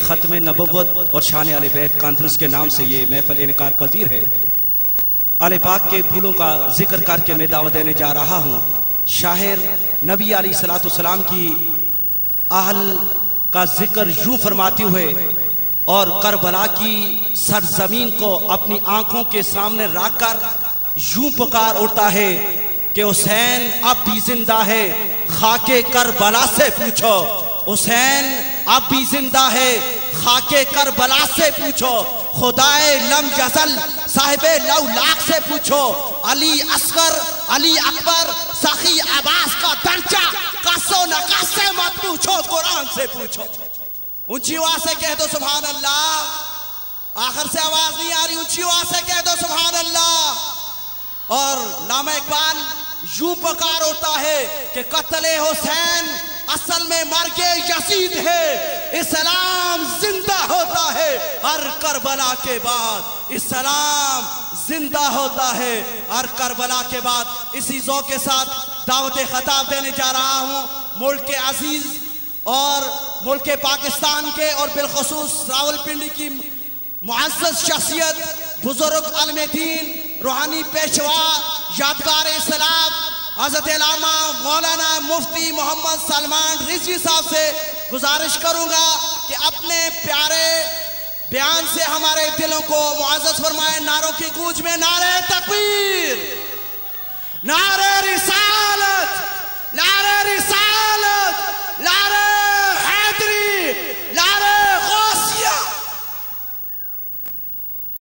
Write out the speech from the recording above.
ख़त्म नबुव्वत और शान आले बैत कॉन्फ्रेंस के नाम से ये महफिल इनकार पजीर है। आले पाक के फूलों का जिक्र करके मैं दावत देने जा रहा हूँ। शाहिर नबी अलैहिस्सलाम की आहल का जिक्र यूं फरमाते हुए और करबला की सरजमीन को अपनी आंखों के सामने रखकर यूं पुकार उठता है कि हुसैन अब भी जिंदा है, खाके करबला से पूछो। हुसैन अब भी जिंदा है, खाके करबला से पूछो। खुदाए लम यज़ल साहिबे लौलाक से पूछो। अली असगर, अली अकबर, सखी अब्बास का दर्जा कसो नकाश से मत पूछो, कुरान से पूछो। ऊंची आवाज से कह दो सुभान अल्लाह। आखिर से आवाज नहीं आ रही, ऊंची आवाज से कह दो सुभान अल्लाह। और लामा इकबाल यूं पुकार उठता है कि कत्ले हुसैन असल में मर्गे यजीद है, इस्लाम जिंदा होता है हर करबला के बाद, इस्लाम जिंदा होता है हर करबला के बाद। इसी ज़ौक़ के साथ दावत खिताब देने जा रहा हूँ मुल्क के अजीज और मुल्क पाकिस्तान के और बिलखुसूस रावलपिंडी की मुअज़्ज़ज़ शख्सियत, बुजुर्ग आलिम दीन, रूहानी पेशवा, यादगार इस्लाम हज़रत अल्लामा मौलाना मुफ्ती मोहम्मद सलमान रिज़वी साहब से गुजारिश करूंगा कि अपने प्यारे बयान से हमारे दिलों को मुअज़्ज़ज़ फरमाएं। नारों की गूंज में नारे तकबीर, नारे